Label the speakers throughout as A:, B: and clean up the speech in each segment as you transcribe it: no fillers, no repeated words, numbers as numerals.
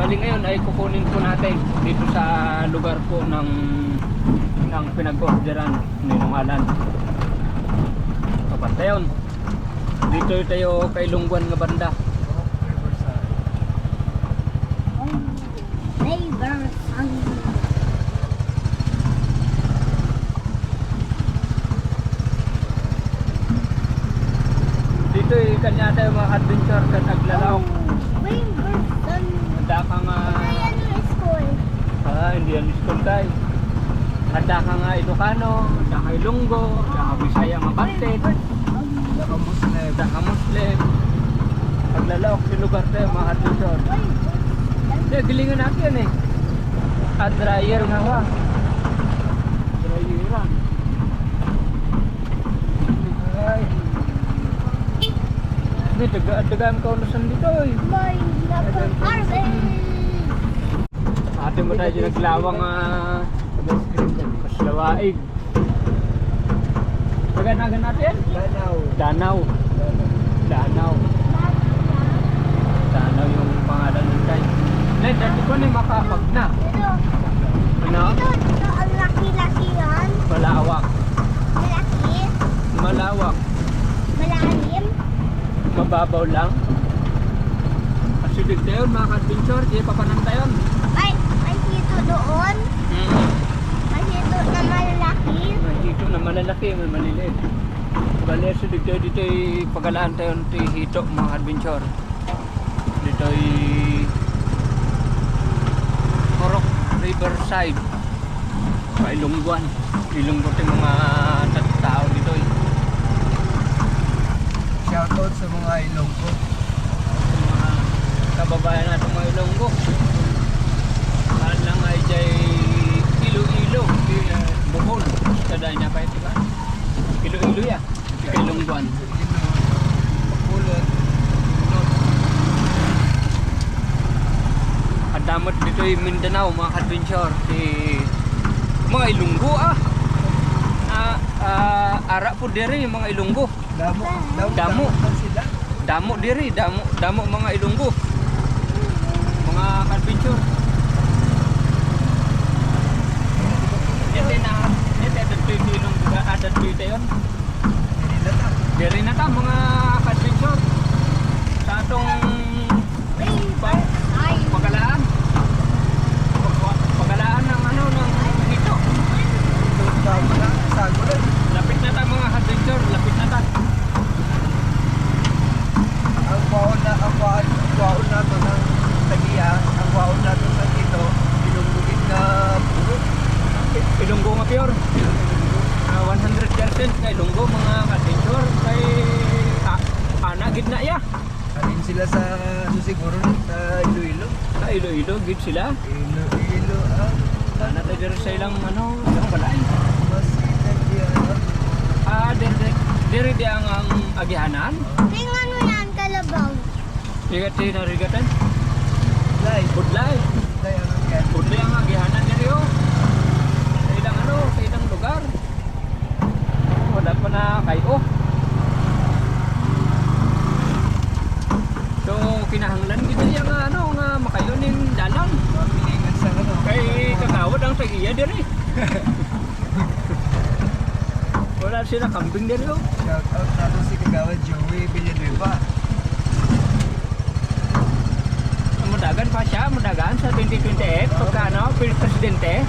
A: Bali ngayon ay kukunin po natin dito sa lugar po ng pinag-orderan ni Nungalan. Kapat tayon. Dito tayo kay Lungguan nga banda. Dito kanya tayo mga adventure kan naglalaw. Handa ka nga hindi yan school tayo. Handa ka nga Ilocano, handa ka Ilonggo, handa ka Bisaya nga Bantet, handa ka Muslim. Naglalawak sa lugar tayo mga adventure. Gilingan natin eh. At dryer nga wa. Dryeran. Ay. May dagaan ka unasan dito eh. Ate mo tayo naglawang kaslawaig. Paganagan natin? Danau. Danau yung pangalan ng tayo. Dati ko na makapag na. Ano?
B: Ito, ang laki-laki yan.
A: Malawak.
B: Malaki.
A: Malawak.
B: Malalim.
A: Mababaw lang. Kasi dito yun mga adventure, di pa panantayon.
B: Ay, may hito doon. May hito na malaki.
A: May hito na malalaki, may maliliit. Bali, so dito pagalaan tayo ng hito mga adventure. Dito ay Korok Riverside. Sa Ilongguan. Ilonggo yung mga tao dito eh.
C: Shoutout sa mga Ilonggo.
A: Mga kababayan natin mga Ilonggo. Saan lang ay jay Iloilo, Bohol. Kada niya pa ito ba? Iloilo ya. Ika Ilongguan.
C: Bakulod.
A: Kadamot dito yung Mindanao mga adventure. Mga Ilonggo ara po diri yung mga Ilonggo. Damo diri, damo mga Ilonggo. Mga adventure. Ito dito yung adat dito yun. Diri na ta mga adventure. Sa atong pagalaan. Pagalaan ng ng hito. Lapit na ta mga adventure, lapit na ta.
C: Ang baon nato ng tagiya, ang baon nato ng ito, ilunggugin na puro.
A: Ilonggo nga pure. 100% na Ilonggo mga adventure kay ana gid na ya.
C: Alin sila sa siguro sa Iloilo.
A: Sa Iloilo gid sila.
C: Iloilo
A: Ana tayo diri sa ilang ilang balay.
C: mas tagiya.
A: Diri di ang agihanan.
B: Tingnan mo yan, kalabaw.
A: Digat di narigatan.
C: Lay,
A: Budlay.
C: lay ang kan.
A: Budlay ang agihanan diri oh. Sa ilang sa ilang lugar. Wala pa na kayo. So kinahanglan gid niya nga nga makayoning dalan.
C: Pilingan sa
A: Kay kagawad ang tagiya diri. Wala sila kambing diri oh.
C: Shoutout nato si Kagawad Joey Villanueva.
A: Mudagan pa siya, mudagan sa 2028 pagka presidente.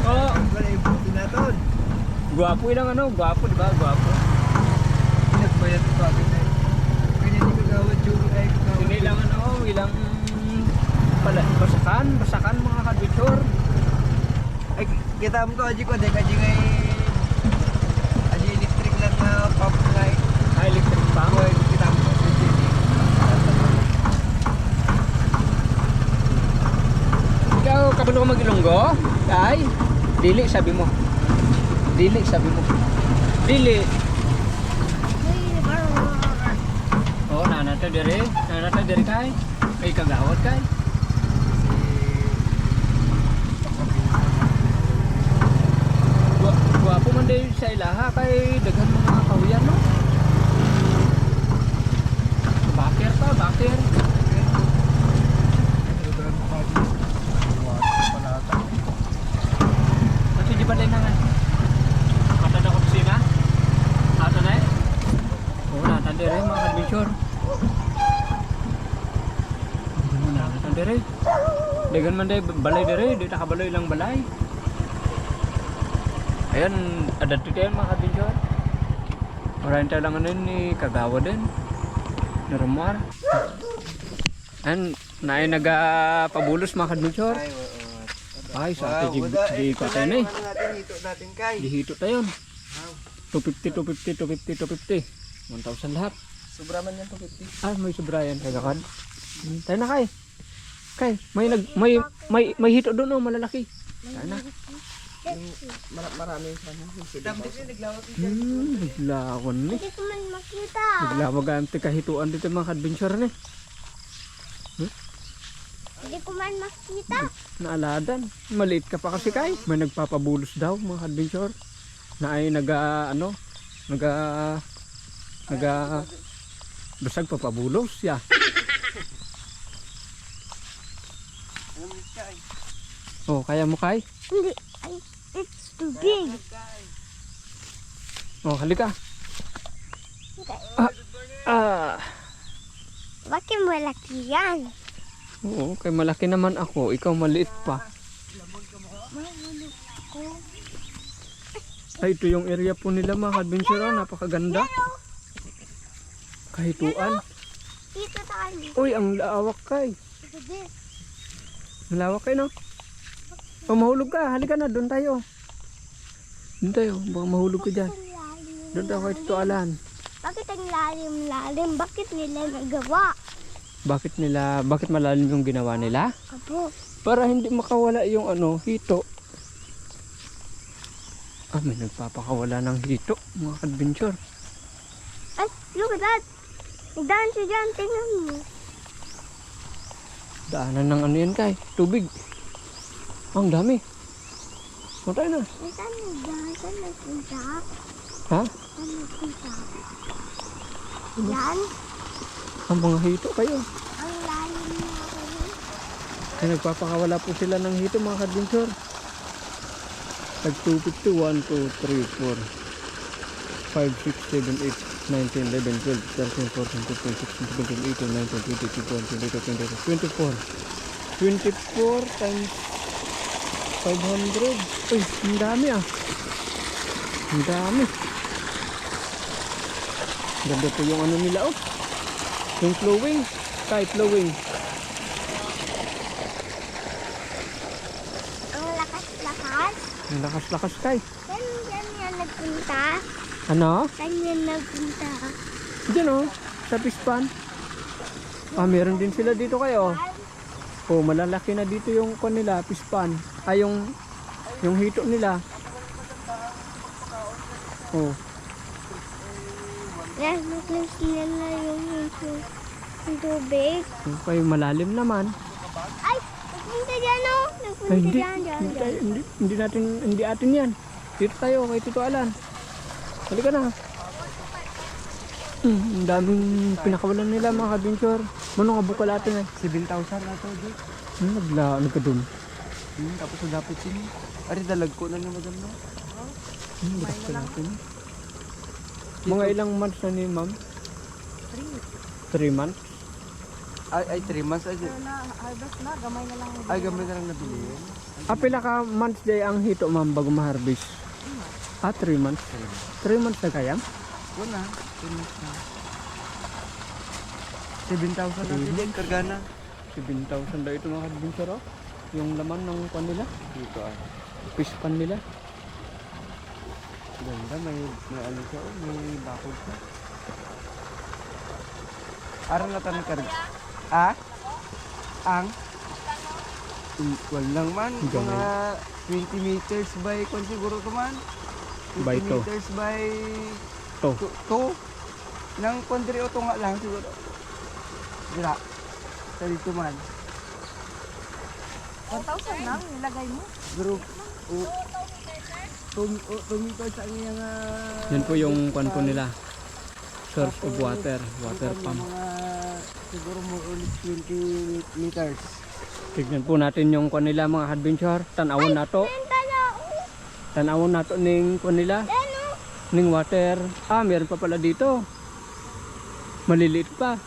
A: Oh,
C: Wala ibuti naton.
A: gwapo ilang gwapo di ba? Gwapo.
C: Nagbayad pa akin eh. Kanya ni Kagawad Joey ay Kagawad
A: Sini lang ilang basakan mga kadwitsor.
C: Ay, kita mo ko aji ko dek aji ngay aji electric lang na pump ngay.
A: Electric pa.
C: Boy, kita mo ko sa JD.
A: Ikaw kabalo ka mag-Ilonggo? Kay dili sabi mo. Dili sabi mo. Dili. Oh, nanata diri kay. Kay kagawad kay. Gwapo man day sa ilaha kay daghan mga kahuyan no. Bakir pa bakir. Kasi di ba din nga? Kata na kusina? Ato na eh? Oo na, tanda rin mga adventure. Oo na, tanda rin. Dagan man day balay dere, di nakabaloy lang balay. Ayan, adat ito yan mga adventure. Maraming tayo lang ano yun ni Kagawa din. Narumar. Ayan, naay nagapabulos mga adventure. Ay, sa atin di ko tayo na eh.
C: Hito natin kay.
A: Di hito tayo. 250, 250, 250, 250. 1,000 lahat.
C: Sobra man yan 250.
A: Ah, may sobra yan. Kaya kan. Tayo na kay. Kay, may hito doon oh, malalaki. Tayo na.
C: Marami sana. Dami din naglawak
A: Naglawan ni.
B: Hindi ko man makita.
A: Naglawag ang kahituan dito mga adventure ni.
B: Hindi ko man makita.
A: Naaladan. Maliit ka pa kasi kay. May nagpapabulos daw mga adventure. Na ay basag papabulos ya. Oh, kaya mo kay?
B: Hindi. Ay, it's too big.
A: Oh, halika.
B: Bakit malaki yan?
A: Oo, kay malaki naman ako. Ikaw maliit pa.
B: Mahulog ko.
A: Ay, ito yung area po nila mga adventure. Napakaganda. Kahituan.
B: Dito tayo.
A: Uy, ang lawak kay.
B: Ito din.
A: Ang lawak kay, no? Oh, mahulog ka. Halika na, doon tayo. Doon tayo. Baka mahulog ka dyan. Doon tayo kay Tito Alan.
B: Bakit ang lalim-lalim? Bakit nila nagawa?
A: Bakit malalim yung ginawa nila?
B: Apo.
A: Para hindi makawala yung hito. Ah, may nagpapakawala ng hito, mga adventure.
B: Ay, look at that. Nagdaan siya dyan. Tingnan mo.
A: Daanan ng ano yan kay? Tubig. Ang dami. Punta na.
B: Ay, saan nagdaan? Saan nagpunta?
A: Ha?
B: Saan nagpunta? Yan.
A: Ang mga hito kayo.
B: Ang lalim na ako.
A: Ay, nagpapakawala po sila ng hito, mga adventure. Tag 250, 1, 2, 3, 4, 5, 6, 7, 8, 9, 10, 11, 12, 13, 14, 15, 16, 17, 18, 19, 20, 21, 22, 23, 24. 24 times 500. Uy, ang dami ah. Ang dami. Ganda po yung ano nila oh. Yung flowing. Kahit flowing.
B: Ang lakas-lakas.
A: Ang lakas-lakas kay.
B: Saan yan nagpunta?
A: Ano?
B: Saan yan nagpunta?
A: Diyan oh. Sa pispan. Ah, meron din sila dito kayo. Oh, malalaki na dito yung kanila, pispan. Ay, yung hito nila. Oh.
B: Yes, na-close nila yung tubig.
A: Okay, malalim naman.
B: Ay! Nagpunta dyan o! Nagpunta
A: Ay, hindi.
B: dyan.
A: Hindi atin yan. Dito tayo, kay Tito Alan. Halika na. Ang daming pinakawalan nila mga adventure. Mano nga bukal atin eh.
C: 7,000 na to, Jake.
A: Ano ka dun?
C: Tapos dapat sini. Ari dalag ko na ni madam no.
A: Bukas ka natin. Mga ilang months na ni ma'am? 3 months?
C: Ay 3 months ay.
B: Harvest na, gamay na lang.
C: Ay gamay na lang nabili.
A: Pila ka months day ang hito ma'am bago ma-harvest? 3 months. 3 months na kaya?
C: Wala. 3 months na. 7,000 na din karga na.
A: 7,000 daw ito mga adventure oh. Yung laman ng pan nila.
C: Dito ah.
A: Fish pan nila.
C: Ganda may ano siya, may bakod siya. Aral na tanong karga. Ah? Ang? Walang man. Mga 20 meters by kung siguro to man. 20
A: By to.
C: meters by
A: To.
C: 2. Nang kondri o to nga lang siguro. Dira. Sa dito man.
B: 1,000 lang, nilagay mo.
C: Group. 2 meters ang iyang
A: Yan po yung pan po nila. Source of water. Water pump.
C: Mga Siguro more or less 20 meters.
A: Tignan po natin yung kanila mga adventure. Tanawon na to. Tanawon na to ning kanila. Ning water. Ah, meron pa pala dito. Maliliit pa.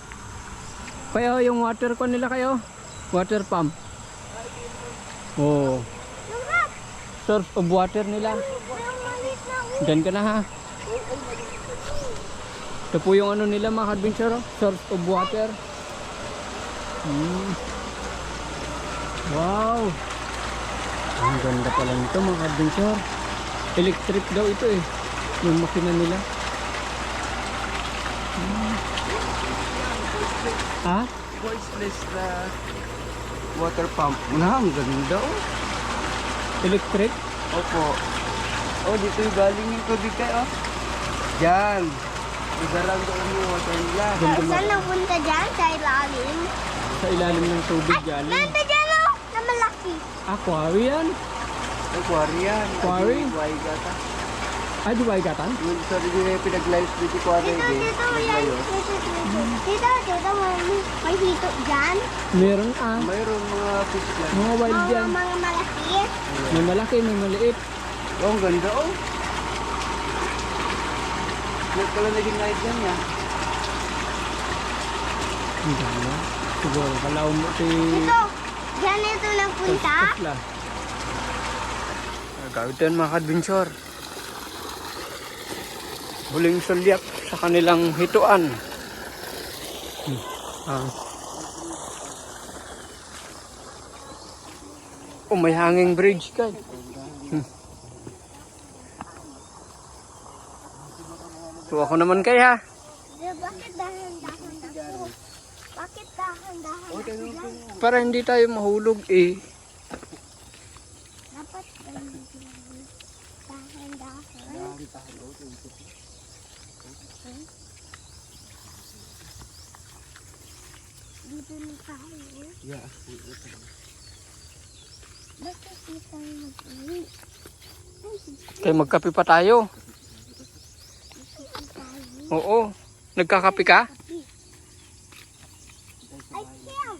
A: Kaya yung water kanila kayo. Water pump. Oh. Source of water nila. Diyan ka na ha. Ito po yung ano nila mga adventure. Source of water. Wow. Ang ganda pala nito mga adventure. Electric daw ito eh. Yung makina nila. Ha?
C: Voiceless na water pump. Ang ganda oh.
A: Electric?
C: Opo. Oh, dito yung galing yung tubig kayo. Diyan. Igarang doon yung water nila.
B: Saan napunta dyan? Sa ilalim?
A: Sa ilalim ng tubig galing.
B: Nanda dyan o! Na malaki.
A: Quarry yan?
C: Ay, quarry yan.
A: Quarry?
C: Ay, gata.
A: Ay, di ba igatan?
C: Yung sorry din pinag-live dito quarry din.
B: Dito yan. Dito may hito dyan.
A: Meron ah.
C: Mayroon mga fish dyan.
A: Mga wild yan.
B: Mga malaki.
A: May malaki, may maliit.
C: Oh, ang ganda oh. Huwag ka lang naging night yan ya.
A: Ang ganda. Siguro, kalaw mo si...
B: Dito. Dyan ito napunta.
A: Tesla. Gawin yan mga adventure. Huling sulyak sa kanilang hituan. Oh, may hanging bridge ka. So ako naman kaya.
B: Bakit dahan-dahan ako? Bakit dahan-dahan?
A: Para hindi tayo mahulog eh.
B: Dapat dahan-dahan. Dito na tayo.
C: Yeah.
B: Bakit di tayo mag-uwi?
A: Kaya magkape pa tayo. Oo. Nagkakape ka?
B: Ay, Kim!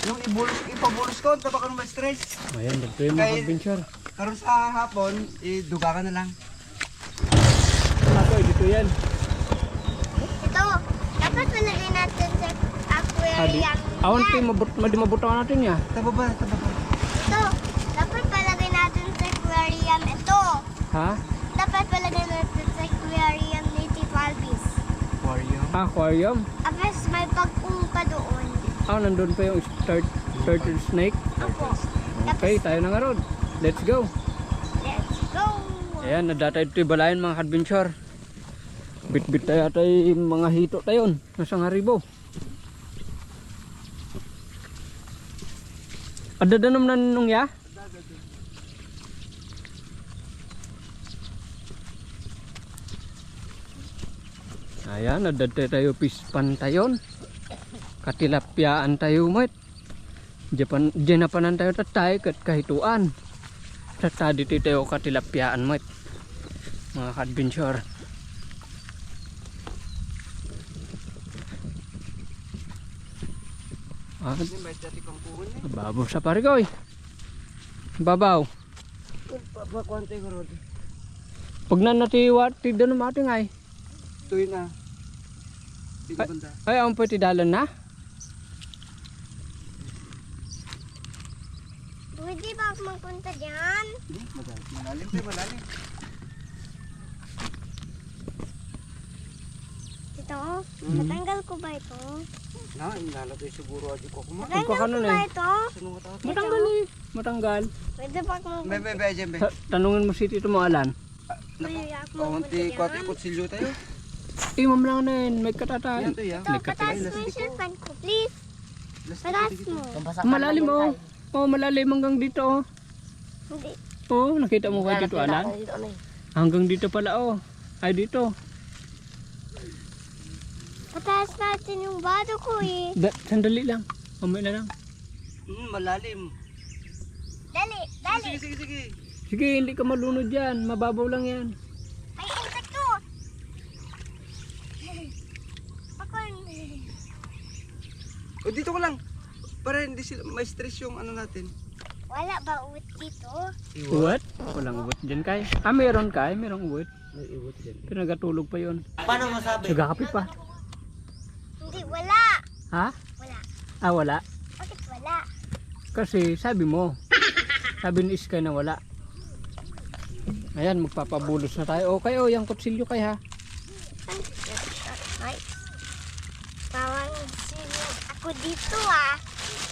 C: Yung ipabulos ko, tapos ka naman stress.
A: Ayan, dito yung mga adventure.
C: Karon sa hapon, duga ka na lang.
A: Ako, dito yan.
B: Ito, dapat palagay natin sa aquarium.
A: Awan tayo, madimabutawan natin ya.
C: Tababa.
B: Ito, dapat palagay natin sa aquarium. Ito,
A: Ha?
B: dapat palagay natin sa aquarium ni Tipalbis.
C: Aquarium.
A: Aquarium?
B: Tapos may pag-umpa doon.
A: Nandun pa yung turtle snake.
B: Ako.
A: Okay, tayo na nga road. Let's go.
B: Let's go!
A: Ayan, nadatay ito yung balayan mga adventure. Bit-bit tayo mga hito tayo. Nasa Haribo. Adadanom na nung ya? Ayan, nadatay tayo pispan tayon. Katilapyaan tayo mo. Janapanan tayo tatay kat kahituan. Tatadi tayo katilapyaan mo. Mga adventure. Babaw sa parigoy. Babaw.
C: Pakwante ko ron.
A: Pag nanatiwat, tigdan ng ating ay.
C: Tuwi na. Hindi ko banda.
A: Ay, ang pwede dalan na.
B: Pwede ba ako magpunta dyan?
C: Malalim tayo, malalim.
B: Ito, matanggal ko ba ito?
C: Inalagay siguro aja ko kumain.
B: Matanggal ko
A: Pagkakanon
B: ba
A: eh.
B: ito?
A: Matanggal eh. Matanggal.
B: Pwede ba ako magpunta?
C: Bebe, dyan, be.
A: Tanungin mo si Tito mo Alan.
B: Pwede ako
C: Kaunti,
B: magpunta
C: kote
B: dyan?
C: kutsilyo tayo.
A: Ma'am lang na yun. May katatay.
C: Yan to, yan.
B: Ito, pataas mo yung cellphone ko, please. Pataas mo.
A: Malalim oh. Oh, malalim hanggang dito oh.
B: Hindi.
A: Oh, nakita mo ba dito Alan? Hanggang dito pala oh. Ay dito.
B: Pataas natin yung bato ko eh.
A: Sandali lang. Mamaya na lang.
C: Malalim.
B: Dali, dali.
C: Sige.
A: Sige, hindi ka malunod yan. Mababaw lang yan.
B: May insekto. Ako
C: O dito ko lang. Para hindi sila may stress yung ano natin.
B: Wala ba uwit dito?
A: Uwat? Walang uwat dyan kay. Meron kay. Merong uwat.
C: May iwat dyan.
A: Pero nagatulog pa yun.
D: Paano masabi?
A: Nagkakape pa.
B: Hindi, wala.
A: Ha?
B: Wala.
A: Wala.
B: Bakit wala?
A: Kasi sabi mo. Sabi ni Iskay na wala. Ayan, magpapabulos na tayo. Okay, yung kutsilyo kay ha.
B: Ay. Bawang sila ako dito ah.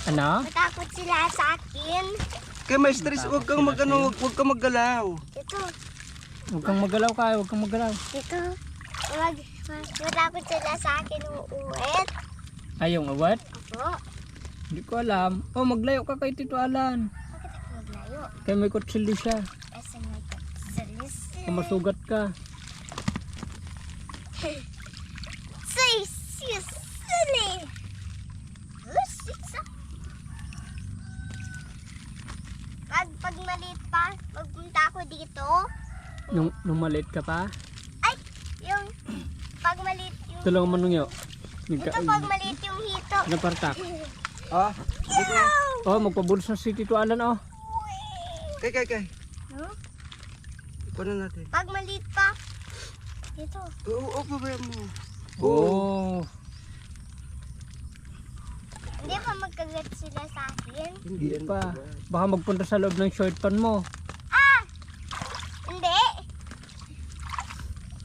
A: Ano?
B: Matakot sila sa akin.
C: Kaya may stress, huwag kang magano, huwag kang maggalaw.
B: Dito.
A: Huwag kang magalaw kay. Huwag kang magalaw.
B: Dito. Matakot sila sa akin uuwit.
A: Yung uwat?
B: Opo.
A: Hindi ko alam. Maglayo ka kay Tito Alan.
B: Bakit ako maglayo?
A: Kaya may kutsilyo siya.
B: Kasi may kasalis.
A: Masugat ka.
B: Say, silly. Pag maliit pa, magpunta ako dito.
A: Nung maliit ka pa.
B: Ay, yung pag maliit yung
A: Tulungan mo nung yun.
B: ito pag maliit yung hito.
A: Napartak.
C: Ah, dito na.
A: Magpabulos na si Tito Alan
C: Kay.
B: No?
C: Paano natin?
B: Pag maliit pa. Dito.
C: Oo, pabayaan mo.
B: Hindi pa magkagat sila sa akin.
A: Hindi pa. Baka magpunta sa loob ng short pan mo.
B: Hindi.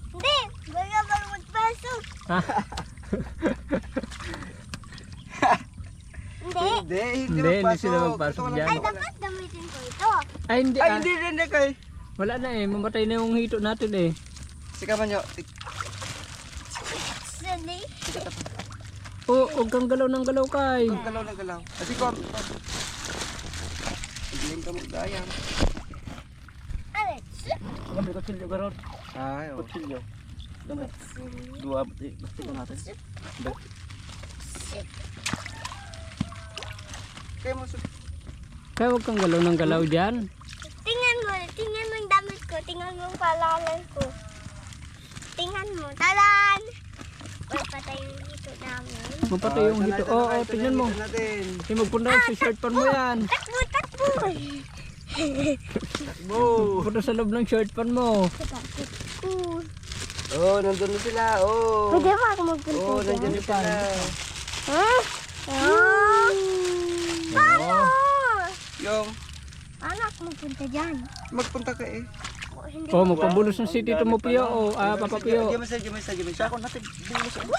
B: Hindi. Baga magpasok.
A: Ha?
B: Hindi.
A: Hindi sila magpasok
C: Ito
A: dyan.
B: Ay, dapat gamitin ko ito.
A: Ay, hindi
C: Ay, hindi kay.
A: Wala na mamatay na yung hito natin eh.
C: Sikaman nyo.
B: Silly.
A: Huwag kang galaw ng galaw kay.
C: Galaw. Kasi ko. Hindi ka magdayang.
B: Alex.
A: Kami kutsilyo ka ron.
C: Ay, oo.
A: Kutsilyo.
D: Dua, gusto ko natin.
C: Kaya mo
A: Kaya huwag kang galaw ng galaw dyan.
B: Tingnan mo yung damit ko. Tingnan mo yung palalan ko. Tingnan mo. Talan! Wala patay yung hito namin.
A: Mapatay yung hito. Tingnan mo.
C: Natin.
A: Magpunta sa short pan mo yan.
B: Takbo!
A: Punta sa loob ng short pan mo.
B: Takot ko.
C: Oh, nandun na sila. Oh.
B: Pwede ba ako magpunta
C: Oh,
B: dyan?
C: nandyan na sila.
B: Ha? Paano?
C: Yung,
B: Paano ako magpunta dyan?
C: magpunta ka eh.
B: Hindi.
A: Magpabulos ng si Tito mo Pio. Papa Pio.
C: Diyan mo.
D: Ako natin. Bulos ako.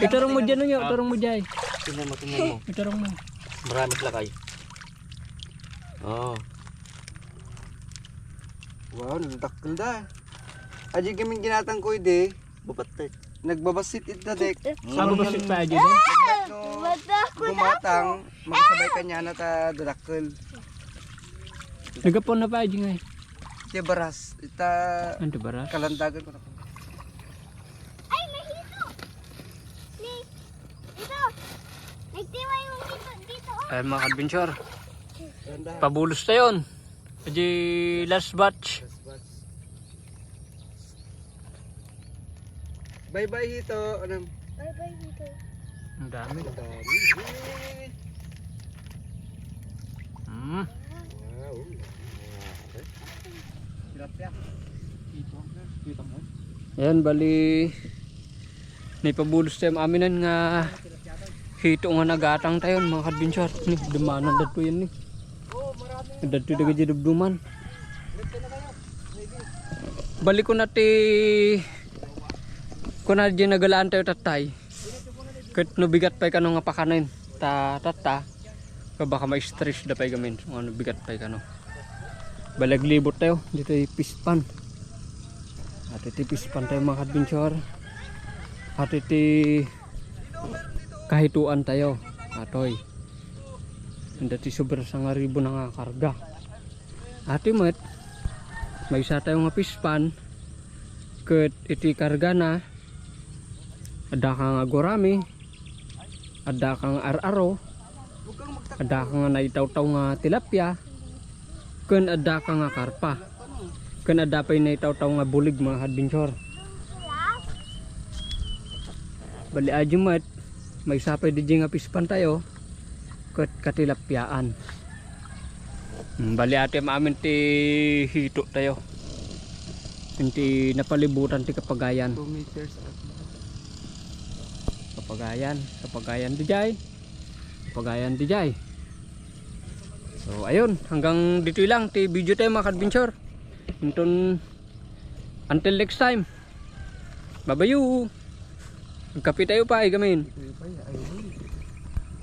A: Itarong mo dyan nyo. Itarong mo dyan.
D: Tingnan mo.
A: Itarong mo.
D: Marami sila kayo.
C: Wow, nagtakal da. Aji kaming ginatang ko ide.
D: Bubatek.
C: Nagbabasit it na dek.
A: Basit pa dyan.
C: No,
B: Bata ko na.
C: gumatang, magsabay kanya na ta dadakkel.
A: Nagapon na pa dyan eh.
C: Siya baras. Ita
A: Ano ba?
C: kalandagan ko na ko.
B: Ay, may hito! Dito! Nagtiwa yung hito dito.
A: Ay mga adventure.
C: Ganda.
A: Pabulos na yun. Di last batch.
C: Bye-bye hito. Anong?
B: Bye-bye hito.
A: Ang dami.
C: Dami. Wow.
A: Ayan, bali naipabulos tayo aminan nga hito nga nagatang tayo mga adventure. Ni dumanan dato yan ni. Dato daga jidubduman. Balik ko na ti kuna dyan nagalaan tayo tatay. Kahit nabigat pa ka nga pakanin. Tata. Baka may stress da pa gamin. Ano bigat pa ka no. Balaglibot tayo. Dito ay pispan. At iti pispan tayo mga adventure. At iti kahituan tayo. Atoy. Dati sobra sa nga ribo na nga karga. Ati met. May isa tayo nga pispan. Kat iti karga na. Ada kang agorami. Ada kang araro. Ada kang naitaw-taw nga tilapia. Kun ada ka nga karpa. Kun ada pa naitaw-taw nga bulig mga adventure. Bali ajumat. May sapay di nga pispan tayo. katilapyaan. Bali ate maamin ti hito tayo. Hindi napalibutan ti Kapagayan.
C: 2 meters at
A: Kapagayan dijay. Kapagayan dijay. So ayun, hanggang dito lang ti video tayo mga adventure. Until next time. Babayu. Magkapi tayo pa ay gamin.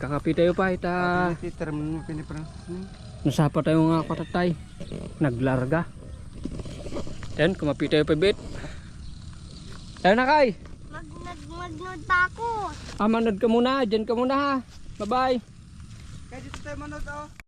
A: Kakapi tayo pa ita.
C: term mo piniprang.
A: Nasapa tayo nga katatay. Naglarga. Then kumapi tayo pa bit. Tayo na kay.
B: Magnod pa ako.
A: Manod ka muna. Diyan ka muna ha. Bye bye.
C: Kaya dito tayo manood oh.